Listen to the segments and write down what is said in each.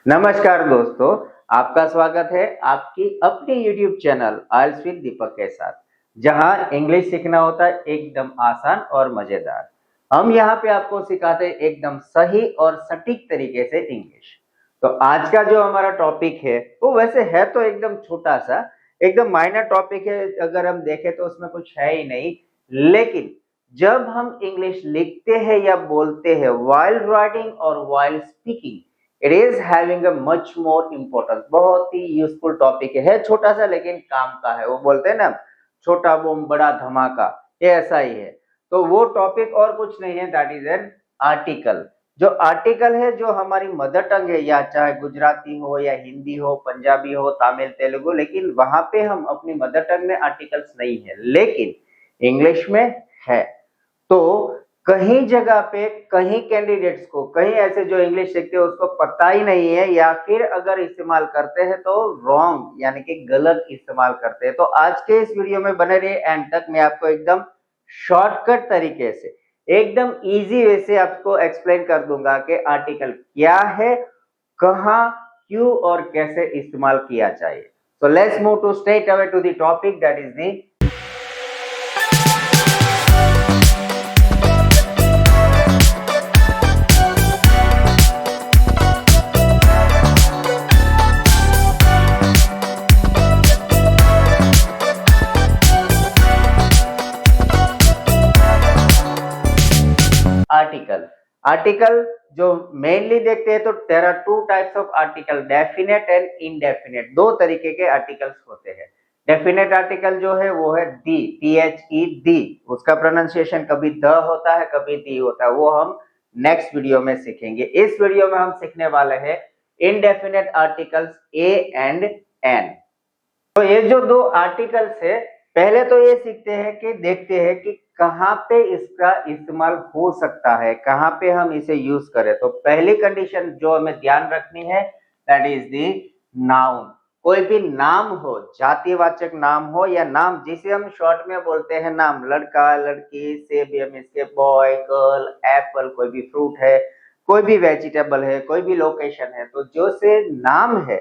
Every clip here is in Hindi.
नमस्कार दोस्तों, आपका स्वागत है आपकी अपनी YouTube चैनल आइल्स विद दीपक के साथ, जहां इंग्लिश सीखना होता है एकदम आसान और मजेदार। हम यहां पे आपको सिखाते हैं एकदम सही और सटीक तरीके से इंग्लिश। तो आज का जो हमारा टॉपिक है वो वैसे है तो एकदम छोटा सा, एकदम माइनर टॉपिक है। अगर हम देखें तो उसमें कुछ है ही नहीं, लेकिन जब हम इंग्लिश लिखते हैं या बोलते हैं while राइटिंग और while speaking, it is having a much more importance. बहुत ही यूजफुल टॉपिक है, छोटा सा लेकिन काम का है। वो बोलते हैं ना, छोटा बम बड़ा धमाका, ये ऐसा ही है। तो वो टॉपिक और कुछ नहीं है, दैट इज एन आर्टिकल। जो आर्टिकल है, जो हमारी मदर टंग है, या चाहे गुजराती हो या हिंदी हो, पंजाबी हो, तमिल, तेलुगु, लेकिन वहां पे हम अपनी मदर टंग में आर्टिकल्स नहीं है, लेकिन इंग्लिश में है। तो कहीं जगह पे कहीं कैंडिडेट्स को, कहीं ऐसे जो इंग्लिश सीखते हैं उसको पता ही नहीं है, या फिर अगर इस्तेमाल करते हैं तो रॉन्ग यानी कि गलत इस्तेमाल करते हैं। तो आज के इस वीडियो में बने रहिए एंड तक। मैं आपको एकदम शॉर्टकट तरीके से, एकदम इजी वे से आपको एक्सप्लेन कर दूंगा कि आर्टिकल क्या है, कहां, क्यों और कैसे इस्तेमाल किया चाहिए। So let's move to straight away to the topic, that is the article. Article जो मेनली देखते हैं तो there are two types of article, definite and indefinite. दो तरीके के आर्टिकल्स होते हैं। डेफिनेट आर्टिकल जो है वो है दी, THE, दी। उसका प्रोनाउंसिएशन कभी द होता है, कभी दी होता है। वो हम नेक्स्ट वीडियो में सीखेंगे। इस वीडियो में हम सीखने वाले हैं indefinite articles a and an. तो ये जो दो आर्टिकल्स है, पहले तो ये सीखते हैं कि देखते हैं कि कहां पे इसका इस्तेमाल हो सकता है, कहां पे हम इसे यूज करें। तो पहली कंडीशन जो हमें ध्यान रखनी है, दैट इज द नाउन। कोई भी नाम हो, जातिवाचक नाम हो या नाम जिसे हम शॉर्ट में बोलते हैं नाम, लड़का, लड़की, सेब या मिस्के, बॉय, गर्ल, एप्पल, कोई भी फ्रूट है, कोई भी वेजिटेबल है, कोई भी लोकेशन है। तो जो से नाम है,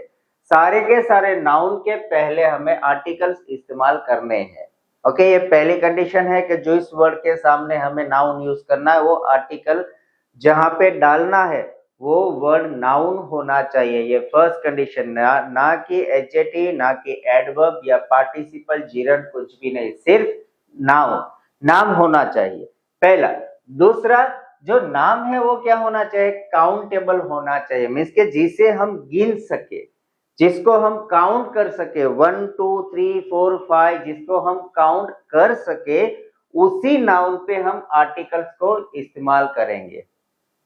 सारे के सारे नाउन के पहले हमें आर्टिकल्स इस्तेमाल करने हैं। ओके, ये पहली कंडीशन है कि जो इस वर्ड के सामने हमें नाउन यूज करना है, वो आर्टिकल जहां पे डालना है वो वर्ड नाउन होना चाहिए। ये फर्स्ट कंडीशन, ना कि एडजेक्टिव, ना कि एडवर्ब या पार्टिसिपल, जिरंड, कुछ भी नहीं, सिर्फ नाउन, नाम होना चाहिए पहला। दूसरा, जो नाम है वो क्या होना चाहिए, काउंटेबल होना चाहिए, मीन्स के जिसे हम गिन सके, जिसको हम काउंट कर सके, 1 2 3 4 5, जिसको हम काउंट कर सके, उसी नाउन पे हम आर्टिकल्स को इस्तेमाल करेंगे।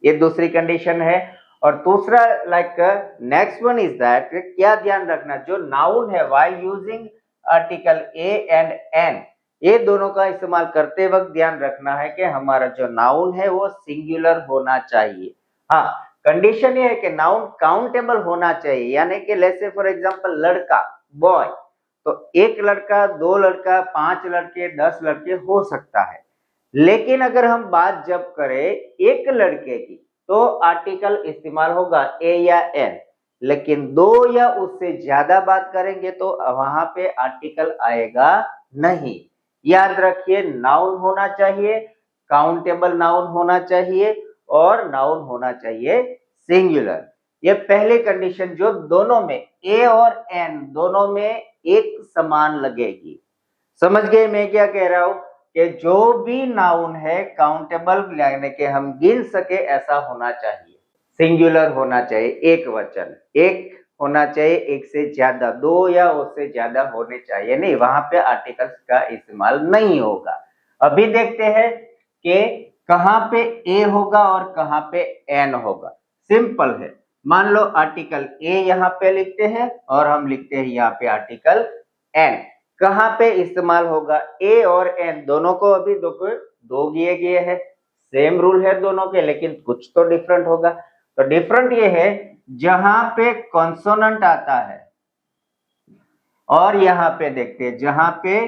ये दूसरी कंडीशन है। और दूसरा, like next one is that, क्या ध्यान रखना, जो नाउन है while using article a and an, ये दोनों का इस्तेमाल करते वक्त ध्यान रखना है कि हमारा जो नाउन है वो सिंगुलर होना चाहिए। हाँ, कंडीशन ये है कि नाउन काउंटेबल होना चाहिए, यानी कि लेट्स से फॉर एग्जांपल लड़का, बॉय, तो एक लड़का, दो लड़का, 5 लड़के, 10 लड़के हो सकता है। लेकिन अगर हम बात जब करें एक लड़के की, तो आर्टिकल इस्तेमाल होगा ए या एन। लेकिन दो या उससे ज्यादा बात करेंगे तो वहां पे आर्टिकल आएगा नहीं। याद रखिए, नाउन होना चाहिए, काउंटेबल नाउन होना चाहिए, और नाउन होना चाहिए सिंगुलर। ये पहली कंडीशन जो दोनों में, ए और एन दोनों में एक समान लगेगी। समझ गए मैं क्या कह रहा हूं, कि जो भी नाउन है काउंटेबल, यानी कि हम गिन सके, ऐसा होना चाहिए, सिंगुलर होना चाहिए, एक वचन, एक होना चाहिए, एक से ज्यादा, दो या उससे ज्यादा होने चाहिए नहीं, वहां पे आर्टिकल्स का इस्तेमाल नहीं होगा। अभी देखते हैं कि कहां पे ए होगा और कहां पे एन होगा। सिंपल है, मान लो आर्टिकल ए यहां पे लिखते हैं और हम लिखते हैं यहां पे आर्टिकल एन। कहां पे इस्तेमाल होगा, ए और एन दोनों को अभी दो दिए गए हैं, सेम रूल है दोनों के, लेकिन कुछ तो डिफरेंट होगा। तो डिफरेंट ये है, जहां पे कॉन्सोनेंट आता है, और यहां पे देखते हैं जहां पे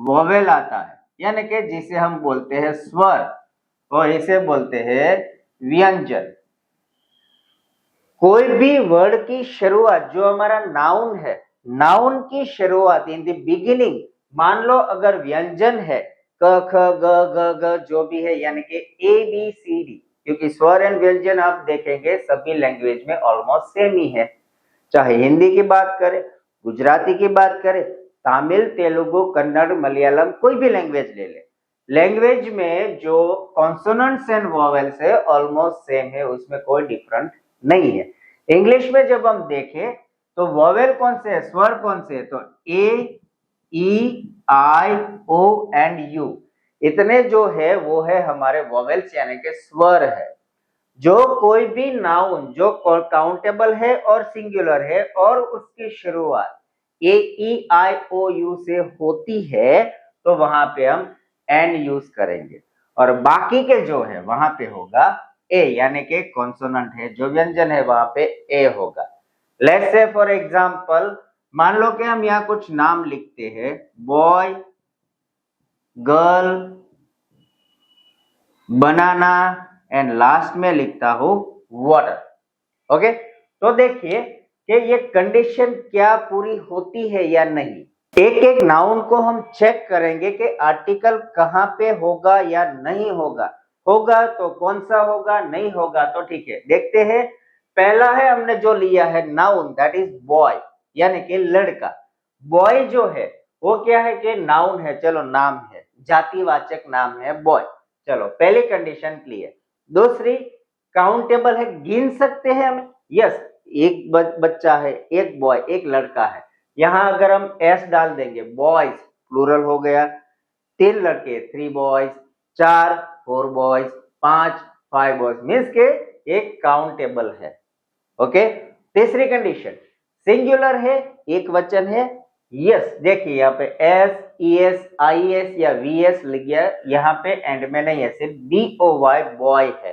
वोवेल आता है, यानी कि जिसे हम बोलते हैं स्वर, और इसे बोलते हैं व्यंजन। कोई भी वर्ड की शुरुआत जो हमारा नाउन है, नाउन की शुरुआत इन द बिगिनिंग, मान लो अगर व्यंजन है क ख ग ग ग जो भी है, यानी कि ए बी सी डी, क्योंकि स्वर एंड व्यंजन आप देखेंगे सभी लैंग्वेज में ऑलमोस्ट सेम ही है, चाहे हिंदी की बात करें, गुजराती की बात करें, तमिल, तेलुगु, कन्नड़, मलयालम, कोई भी लैंग्वेज ले ले, लैंग्वेज में जो कॉन्सोनेंट्स एंड वोवेल्स है ऑलमोस्ट सेम है, उसमें कोई डिफरेंट नहीं है। इंग्लिश में जब हम देखें तो वोवेल कौन से है, स्वर कौन से है, तो ए, ई, आई, ओ एंड यू, इतने जो है वो है हमारे वोवेल्स यानी कि स्वर है। जो कोई भी नाउन जो काउंटेबल है और सिंगुलर है और उसकी शुरुआत ए, ई, आई, ओ, यू से होती है तो वहां पे हम एन यूज करेंगे, और बाकी के जो है वहां पे होगा ए, यानी कि कॉन्सोनेंट है, जो व्यंजन है वहां पे ए होगा। लेट्स से फॉर एग्जांपल, मान लो कि हम यहाँ कुछ नाम लिखते हैं, boy, girl, banana and last में लिखता हूं वाटर। ओके, तो देखिए कि ये कंडीशन क्या पूरी होती है या नहीं। एक एक नाउन को हम चेक करेंगे कि आर्टिकल कहां पे होगा या नहीं होगा, होगा तो कौन सा होगा, नहीं होगा तो ठीक है। देखते हैं, पहला है हमने जो लिया है नाउन, दैट इज बॉय, यानी कि लड़का। बॉय जो है वो क्या है कि नाउन है, चलो नाम है, जातिवाचक नाम है बॉय, चलो पहली कंडीशन क्लियर। दूसरी, काउंटेबल है, गिन सकते हैं हम, यस, एक बच्चा है, एक बॉय, एक लड़का है, यहां अगर हम एस डाल देंगे, बॉयज प्लूरल हो गया, 3 लड़के 3 बॉयज, 4 4 बॉयज, 5 5 बॉयज, मीन्स के एक काउंटेबल है। ओके, तीसरी कंडीशन, सिंगुलर है, एक वचन है, यस, देखिए यहाँ पे S, E S, I S या वी एस लिख गया, यहाँ पे एंड में नहीं है, सिर्फ बी ओ वाई बॉय है।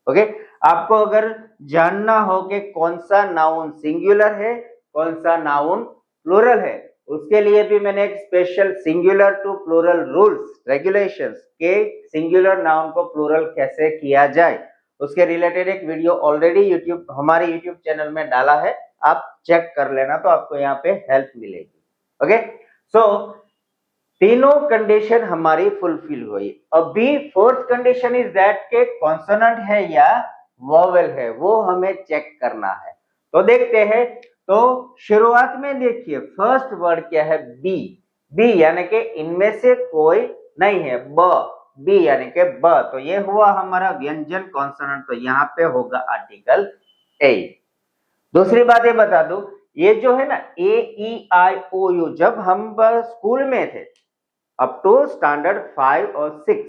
ओके, आपको अगर जानना हो कि कौन सा नाउन सिंगुलर है, कौन सा नाउन प्लूरल है, उसके लिए भी मैंने एक special singular to plural rules regulations के सिंगुलर नाउन को प्लूरल कैसे किया जाए, उसके रिलेटेड एक वीडियो ऑलरेडी यूट्यूब, हमारे यूट्यूब चैनल में डाला है, आप चेक कर लेना तो आपको यहाँ पे हेल्प मिलेगी। ओके, सो तीनों कंडीशन हमारी फुलफिल हुई। अभी फोर्थ कंडीशन इज दैट के कॉन्सोनेंट है या वोवेल है, वो हमें चेक करना है। तो देखते हैं, तो शुरुआत में देखिए फर्स्ट वर्ड क्या है, बी, बी यानी कि इनमें से कोई नहीं है, ब, बी यानी कि ब, तो ये हुआ हमारा व्यंजन कॉन्सोनेंट, तो यहाँ पे होगा आर्टिकल ए। दूसरी बात ये बता दूं, ये जो है ना ए, ई, आई, ओ, यू, जब हम स्कूल में थे अप टू स्टैंडर्ड 5 और 6,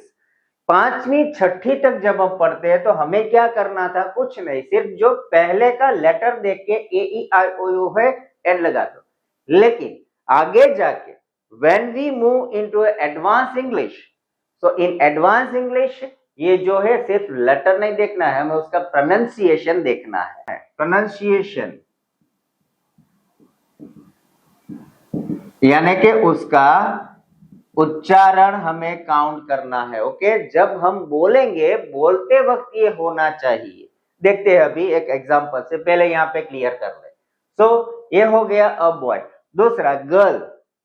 5वीं 6ठी तक जब हम पढ़ते हैं तो हमें क्या करना था, कुछ नहीं, सिर्फ जो पहले का लेटर देख के ए, ई, आई, ओ, यू है एन लगा दो। लेकिन आगे जाके when we move into advance English, so in advance English ये जो है सिर्फ लेटर नहीं देखना है, हमें उसका प्रोनाउंसिएशन देखना है, प्रोनाउंसिएशन यानी कि उसका उच्चारण हमें काउंट करना है। ओके, जब हम बोलेंगे बोलते वक्त ये होना चाहिए। देखते हैं अभी एक एग्जांपल से, पहले यहाँ पे क्लियर कर ले। सो ये हो गया अ बॉय। दूसरा गर्ल,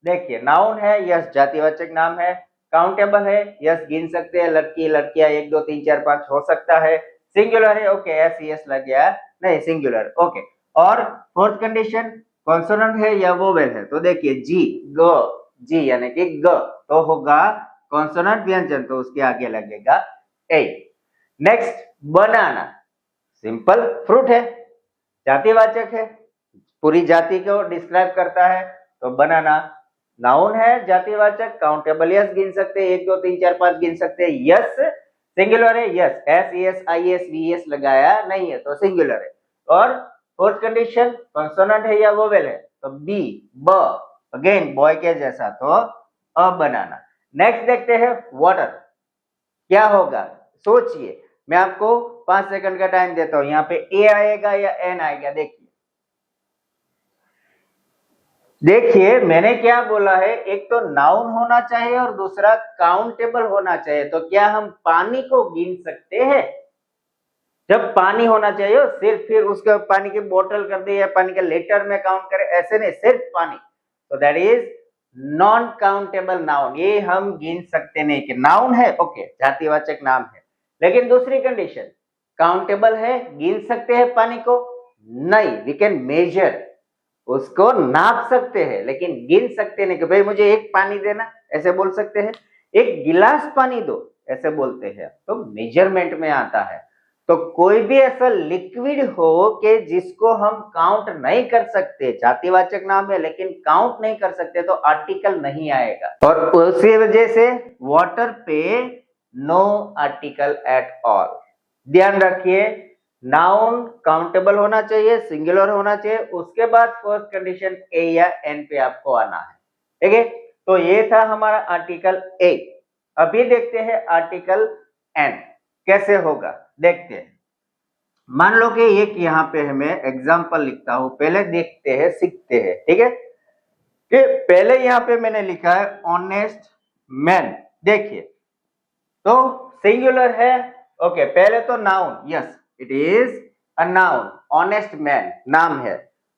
देखिए नाउन है, यस, जातिवाचक नाम है, काउंटेबल है, यस, गिन सकते हैं, लड़की लड़कियां 1 2 3 4 5 हो सकता है, सिंगुलर है, ओके, एस एस लग गया, नहीं सिंगुलर, ओके। और फोर्थ कंडीशन, कॉन्सोनेंट है या वोवेल है, तो देखिए जी, ग, जी यानी कि ग, तो होगा कॉन्सोनेंट व्यंजन, तो उसके आगे लगेगा ए। नेक्स्ट, बनाना, सिंपल, फ्रूट है, जातिवाचक है, पूरी जाति को डिस्क्राइब करता है, तो बनाना नाउन है, जातिवाचक, काउंटेबल, यस, गिन सकते हैं, 1 2 3 4 5 गिन सकते हैं, यस, सिंगुलर है, yes, S S I S V S लगाया नहीं है तो सिंगुलर है। और फोर्थ कंडीशन, कॉन्सोनेंट है या वोवेल है, तो बी, ब, अगेन बॉय के जैसा, तो अ बनाना। नेक्स्ट देखते हैं वाटर, क्या होगा, सोचिए, मैं आपको 5 सेकंड का टाइम देता हूं, यहाँ पे ए आएगा या एन आएगा, देखिए देखिए मैंने क्या बोला है, एक तो नाउन होना चाहिए और दूसरा काउंटेबल होना चाहिए, तो क्या हम पानी को गिन सकते हैं, जब पानी होना चाहिए सिर्फ फिर उसके पानी की बोतल कर दे या पानी के लीटर में काउंट करे, ऐसे नहीं, सिर्फ पानी, तो that is non countable noun. ये हम गिन सकते नहीं कि नाउन है, ओके, जातिवाचक नाम है, लेकिन दूसरी कंडीशन काउंटेबल है, गिन सकते हैं पानी को, नहीं, वी कैन मेजर, उसको नाप सकते हैं लेकिन गिन सकते नहीं कि भाई मुझे एक पानी देना, ऐसे बोल सकते हैं, एक गिलास पानी दो, ऐसे बोलते हैं, तो मेजरमेंट में आता है। तो कोई भी ऐसा लिक्विड हो कि जिसको हम काउंट नहीं कर सकते, जातिवाचक नाम है लेकिन काउंट नहीं कर सकते, तो आर्टिकल नहीं आएगा। और उसी वजह से वाटर पे नो आर्टिकल एट ऑल। ध्यान रखिए, नाउन काउंटेबल होना चाहिए, सिंगुलर होना चाहिए, उसके बाद फर्स्ट कंडीशन ए या एन पे आपको आना है, ठीक है। तो ये था हमारा आर्टिकल ए। अभी देखते हैं आर्टिकल एन कैसे होगा, देखते हैं। मान लो कि एक यहाँ पे मैं एग्जाम्पल लिखता हूं, पहले देखते हैं, सीखते हैं, ठीक है। कि पहले यहाँ पे मैंने लिखा है ऑनेस्ट मैन, देखिए, तो सिंगुलर है, ओके, पहले तो noun, yes it is a noun, honest man नाम है।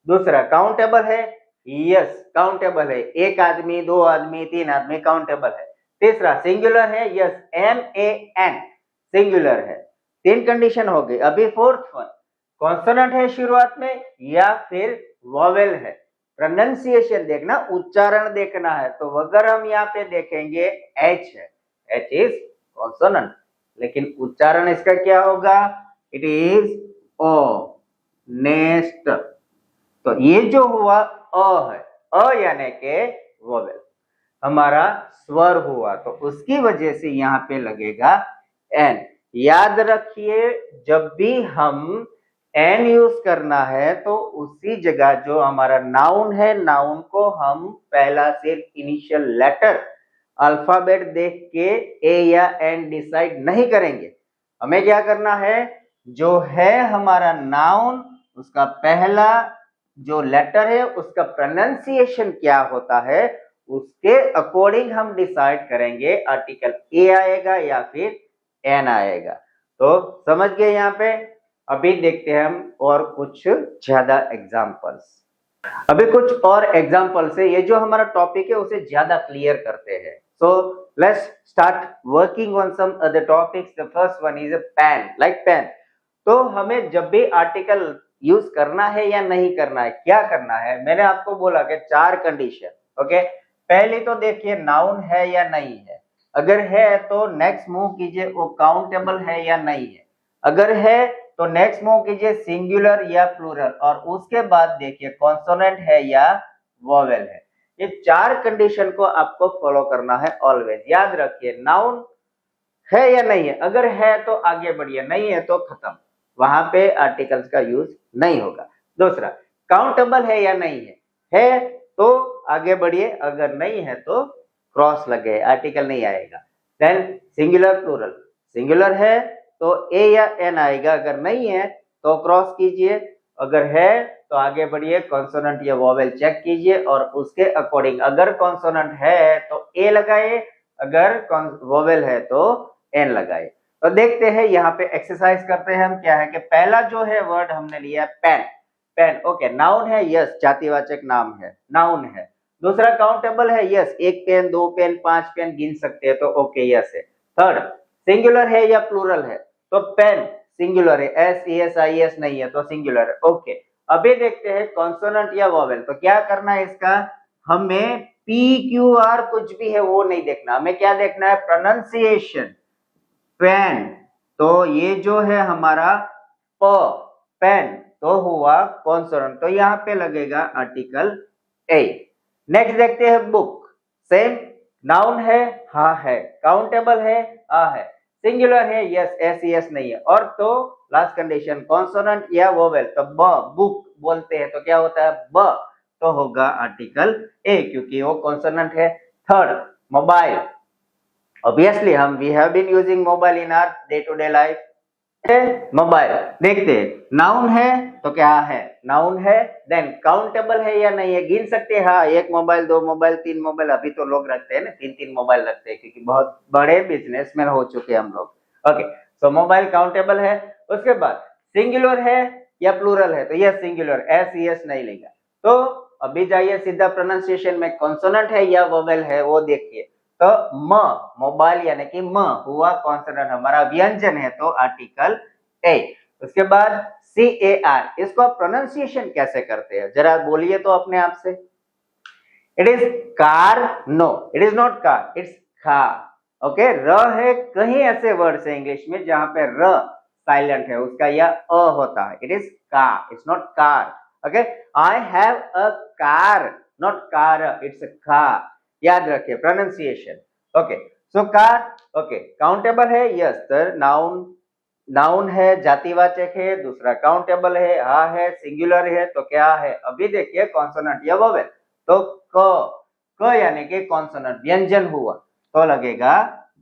दूसरा काउंटेबल है, यस काउंटेबल है, एक आदमी, दो आदमी, तीन आदमी काउंटेबल है। तीसरा सिंगुलर है, यस MAN सिंगुलर है। तीन कंडीशन हो गई। अभी फोर्थ वन, कॉन्सोनेंट है शुरुआत में या फिर वॉवेल है, प्रोनाउंसिएशन देखना, उच्चारण देखना है। तो अगर हम यहाँ पे देखेंगे H है, H इज कॉन्सोनेंट, लेकिन उच्चारण इसका क्या होगा, इट इज ओ नेस्ट। तो ये जो हुआ अ है, अ यानी के वोवेल, हमारा स्वर हुआ, तो उसकी वजह से यहाँ पे लगेगा एन। याद रखिए, जब भी हम एन यूज करना है तो उसी जगह जो हमारा नाउन है, नाउन को हम पहला सिर्फ इनिशियल लेटर अल्फाबेट देख के ए या एन डिसाइड नहीं करेंगे। हमें क्या करना है, जो है हमारा नाउन, उसका पहला जो लेटर है उसका प्रोनाउंसिएशन क्या होता है, उसके अकॉर्डिंग हम डिसाइड करेंगे आर्टिकल ए आएगा या फिर एन आएगा। तो समझ गए यहाँ पे। अभी देखते हैं हम और कुछ ज्यादा एग्जांपल्स। अभी कुछ और एग्जांपल से ये जो हमारा टॉपिक है उसे ज्यादा क्लियर करते हैं। So let's start working on some other topics. The first one is a pen, like pen. तो हमें जब भी आर्टिकल यूज करना है या नहीं करना है, क्या करना है, मैंने आपको बोला कि चार कंडीशन, ओके। पहले तो देखिए नाउन है या नहीं है, अगर है तो नेक्स्ट मूव कीजिए वो काउंटेबल है या नहीं है, अगर है तो नेक्स्ट मूव कीजिए सिंगुलर या प्लूरल, और उसके बाद देखिए कॉन्सोनेंट है या वोवेल है। ये चार कंडीशन को आपको फॉलो करना है ऑलवेज। याद रखिए, नाउन है या नहीं है, अगर है तो आगे बढ़िए, नहीं है तो खत्म, वहां पे आर्टिकल्स का यूज नहीं होगा। दूसरा, काउंटेबल है या नहीं है तो आगे बढ़िए, अगर नहीं है तो क्रॉस लगे, आर्टिकल नहीं आएगा। देन सिंगुलर प्लूरल, सिंगुलर है तो ए या एन आएगा, अगर नहीं है तो क्रॉस कीजिए, अगर है तो आगे बढ़िए, कॉन्सोनेंट या वोवेल चेक कीजिए और उसके अकॉर्डिंग, अगर कॉन्सोनेंट है तो ए लगाए, अगर वोवेल है तो एन लगाए। तो देखते हैं यहाँ पे एक्सरसाइज करते हैं हम, क्या है कि पहला जो है वर्ड हमने लिया पेन, पेन, ओके, नाउन है, यस, जातिवाचक नाम है, नाउन है। दूसरा काउंटेबल है, यस, एक पेन, दो पेन, पांच पेन गिन सकते हैं, तो ओके, यस है। थर्ड, सिंगुलर है या प्लूरल है, तो पेन सिंगुलर है, SESIS नहीं है तो सिंगुलर है, ओके। अभी देखते हैं कॉन्सोनेंट या वोवेल, तो क्या करना है इसका, हमें PQR कुछ भी है वो नहीं देखना, हमें क्या देखना है, प्रोनाउंसिएशन, पेन। तो ये जो है हमारा प, पेन, तो हुआ कॉन्सोनेंट, तो यहाँ पे लगेगा आर्टिकल ए। नेक्स्ट देखते हैं बुक, सेम, नाउन है, हाँ है, काउंटेबल है, हाँ है, सिंगुलर है, यस, SES नहीं है, और तो लास्ट कंडीशन कॉन्सोनेंट या वोवेल, तो ब, बुक बोलते हैं तो क्या होता है, ब, तो होगा आर्टिकल ए क्योंकि वो कॉन्सोनेंट है। थर्ड, मोबाइल, ऑब्वियसली हम we have been using mobile in our day to day life. Mobile देखते हैं, नाउन है तो क्या है, नाउन है। देन काउंटेबल है या नहीं है, गिन सकते हैं, हाँ, एक मोबाइल, दो मोबाइल, तीन मोबाइल, अभी तो लोग रखते हैं ना, तीन तीन मोबाइल रखते हैं क्योंकि बहुत बड़े बिजनेसमैन हो चुके हैं हम लोग, ओके। सो मोबाइल काउंटेबल है, उसके बाद सिंगुलर है या प्लूरल है, तो यह सिंगुलर, एस ई एस नहीं लेगा। तो अभी जाइए सीधा प्रोनाउंसिएशन में, कॉन्सोनेंट है या वोवेल है वो देखिए। तो म, मोबाइल यानी कि म हुआ कॉन्सोनेंट, हमारा व्यंजन है, तो आर्टिकल ए। उसके बाद सी ए आर, इसको आप प्रोनाउंसिएशन कैसे करते हैं जरा बोलिए तो अपने आप से। It is car, no it is not car, it's खा। ओके, र है, कहीं ऐसे वर्ड्स है इंग्लिश में जहां पे र साइलेंट है, उसका यह अ होता है। इट इज का, it's not car. Okay, I have a car, not car, it's खा। याद रखिए pronunciation. Okay, so car, okay, countable है, यस सर, नाउन, नाउन है, जातिवाचक है, दूसरा काउंटेबल है, हा है, सिंगुलर है, तो क्या है अभी देखिए, कॉन्सोनेंट या वोवेल। तो क यानी कि कॉन्सोनेंट, व्यंजन हुआ, तो लगेगा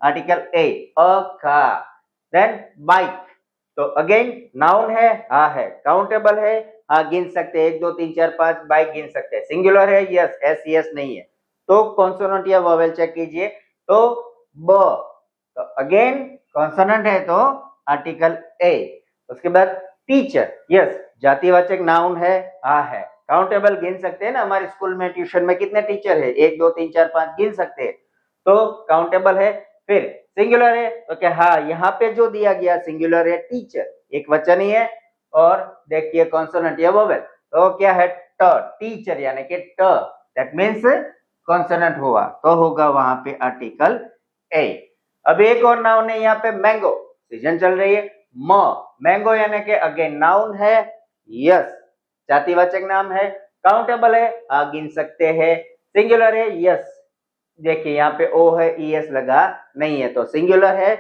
आर्टिकल ए, अ का। देन बाइक, तो अगेन नाउन है, हा है, काउंटेबल है, हा गिन सकते हैं, 1 2 3 4 5 बाइक गिन सकते हैं, सिंगुलर है, यस, एस यस नहीं है, तो कॉन्सोनेंट या वोवेल चेक कीजिए। तो ब, तो अगेन कॉन्सोनेंट है, तो आर्टिकल ए। उसके बाद टीचर, यस, जातिवाचक नाउन है, हा है, काउंटेबल गिन सकते हैं ना, हमारे स्कूल में ट्यूशन में कितने टीचर है, 1 2 3 4 5 गिन सकते हैं, तो काउंटेबल है। फिर सिंगुलर है, तो क्या, हाँ यहाँ पे जो दिया गया सिंगुलर है, टीचर, एक वचन ही है। और देखिए कॉन्सोनेंट या वोवेल, तो क्या है, ट, टीचर यानी कि ट, दैट मीन्स कॉन्सोनेंट हुआ, तो होगा वहां पे आर्टिकल ए। अब एक और नाउन है यहाँ पे, मैंगो, सीजन चल रही है, म, मैंगो यानी कि अगेन नाउन है, यस, जातिवाचक नाम है, काउंटेबल है, गिन सकते हैं, सिंगुलर है, यस, देखिए यहाँ पे ओ है, ई एस लगा नहीं है, तो सिंगुलर है।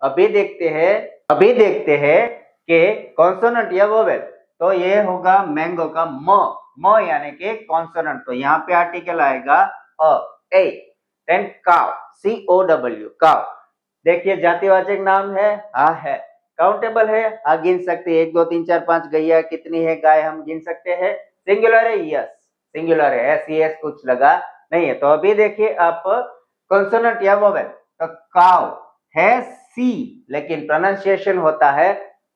अभी देखते हैं कि कॉन्सोनेंट या वोवेल, तो ये होगा मैंगो का म यानी कि कॉन्सोनेंट, तो यहाँ पे आर्टिकल आएगा अ, ए। देन काव, सी ओ डब्ल्यू, काव, देखिए जातिवाचक नाम है, है, काउंटेबल है, गिन सकते हैं, 1 2 3 4 5 गैया कितनी है, गाय हम गिन सकते हैं, सिंगुलर है, यस, सिंगुलर है, एस ई एस कुछ लगा नहीं है। तो अभी देखिए आप कॉन्सोनेंट या वोवेल, तो काव है सी, लेकिन प्रोनाउंसिएशन होता है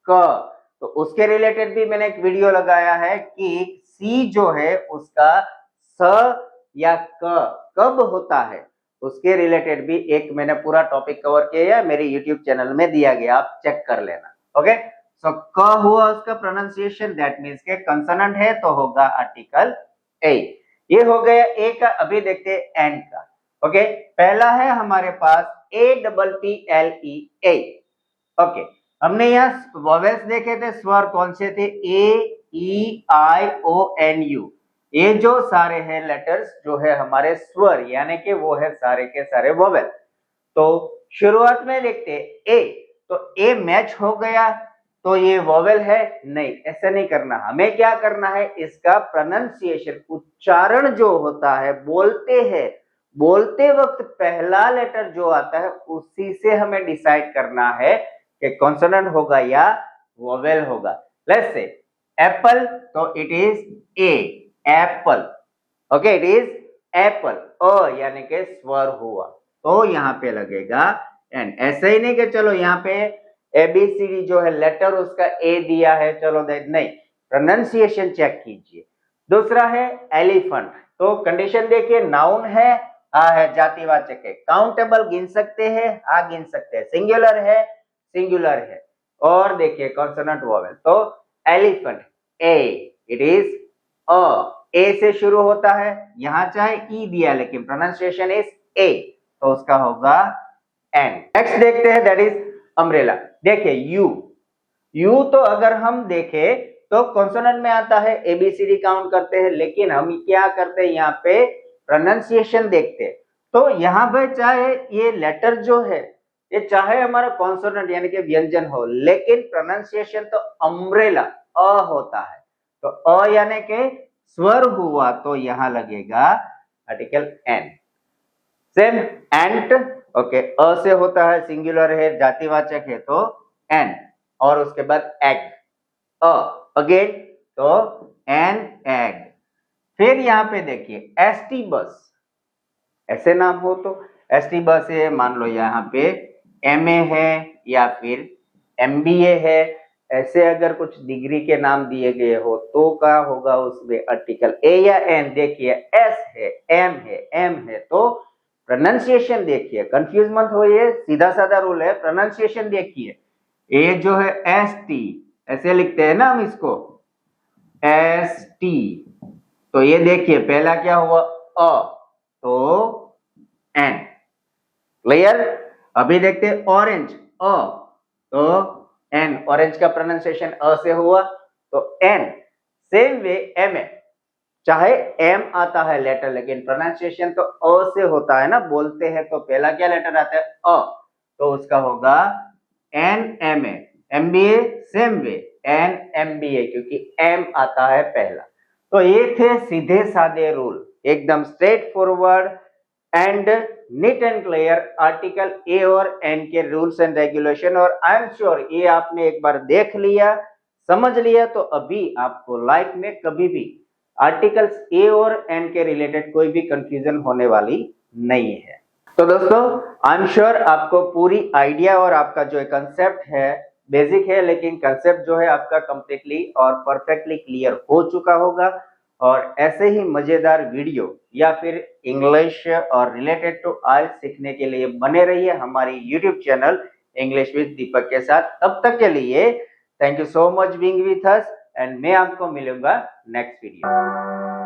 क। तो उसके रिलेटेड भी मैंने एक वीडियो लगाया है कि सी जो है उसका स या क कब होता है, उसके रिलेटेड भी एक मैंने पूरा टॉपिक कवर किया है, मेरे YouTube चैनल में दिया गया, आप चेक कर लेना। ओके, सो क हुआ उसका प्रोनाउंसिएशन, दैट मींस के कंसोनेंट है, तो होगा आर्टिकल ए। ये हो गया ए का। अभी देखते हैं एन का। ओके, पहला है हमारे पास A double P L E, A. Okay, हमने यहाँ वोवेल्स देखे थे, स्वर कौन से थे, ए ई आई ओ एन यू, ये जो सारे हैं लेटर्स जो है हमारे स्वर, यानी कि वो है सारे के सारे वोवेल। तो शुरुआत में देखते ए, तो ए मैच हो गया, तो ये वोवेल है, नहीं, ऐसा नहीं करना, हमें क्या करना है, इसका प्रोनाउंसिएशन, उच्चारण जो होता है, बोलते वक्त पहला लेटर जो आता है उसी से हमें डिसाइड करना है कि कॉन्सोनेंट होगा या वोवेल होगा। लेट्स से एप्पल, तो it is A, apple. Okay, it is apple, अ यानी कि स्वर हुआ, तो यहाँ पे लगेगा एन। ऐसे ही नहीं कि चलो यहाँ पे एबीसीडी जो है लेटर उसका ए दिया है, चलो नहीं, प्रोनाउंसिएशन चेक कीजिए। दूसरा है एलिफेंट, तो कंडीशन देखिए, नाउन है, है, जातिवाचक है, काउंटेबल गिन सकते हैं, गिन सकते हैं, सिंगुलर है, और देखिए कॉन्सोनेंट वोवेल, तो एलिफेंट, ए, इट इज अ, ए से शुरू होता है, यहां चाहे ई दिया लेकिन प्रोनाउंसिएशन इज ए, तो उसका होगा एन। नेक्स्ट देखते हैं, दैट इज अम्ब्रेला। देखिए यू तो अगर हम देखें तो कॉन्सोनेंट में आता है, एबीसीडी काउंट करते हैं, लेकिन हम क्या करते हैं, यहाँ पे प्रोनाउंसिएशन देखते हैं। तो यहाँ पे चाहे ये लेटर जो है, ये चाहे हमारा कॉन्सोनेंट यानी कि व्यंजन हो, लेकिन प्रोनाउंसिएशन तो अम्ब्रेला, अ होता है, तो अ यानी कि स्वर हुआ, तो यहां लगेगा article an. Same ant, okay, अ से होता है, सिंगुलर है, जातिवाचक है, तो एन, और उसके बाद एग, अ अगेन, तो एन, एग। फिर यहां पे देखिए एसटी बस, ऐसे नाम हो तो एसटी बस है, मान लो यहाँ पे एमए है या फिर एमबीए है, ऐसे अगर कुछ डिग्री के नाम दिए गए हो तो क्या होगा उसमें आर्टिकल ए या एन। देखिए एस है, एम है, तो प्रोनाउंसिएशन देखिए, कंफ्यूज मत होइए, सीधा साधा रूल है, प्रोनाउंसिएशन देखिए। ए जो है एस टी, ऐसे लिखते हैं ना हम इसको, एस टी। तो ये देखिए पहला क्या हुआ अ, तो एन। क्लियर। अभी देखते हैं ऑरेंज, अ, तो एन, ऑरेंज का प्रोनाउंसिएशन अ से हुआ तो an. Same way M A, चाहे एम आता है लेटर लेकिन प्रोनाउंसिएशन तो अ से होता है ना, बोलते हैं तो पहला क्या लेटर आता है अ, तो उसका होगा an M A. M B A same way an M B A, क्योंकि एम आता है पहला। तो ये थे सीधे साधे रूल, एकदम straight forward and neat and clear article A और एन के रूल्स एंड रेगुलेशन। और आई एम श्योर ये आपने एक बार देख लिया, समझ लिया, तो अभी आपको लाइफ में कभी भी आर्टिकल्स ए और एन के रिलेटेड कोई भी कंफ्यूजन होने वाली नहीं है। तो दोस्तों आई एम श्योर आपको पूरी आइडिया और आपका जो कंसेप्ट है बेसिक है, लेकिन कंसेप्ट जो है आपका कंप्लीटली और परफेक्टली क्लियर हो चुका होगा। और ऐसे ही मजेदार वीडियो या फिर इंग्लिश और रिलेटेड टू आइल्स सीखने के लिए बने रहिए हमारी यूट्यूब चैनल इंग्लिश विद दीपक के साथ। तब तक के लिए thank you so much being with us, and मैं आपको मिलूंगा नेक्स्ट वीडियो।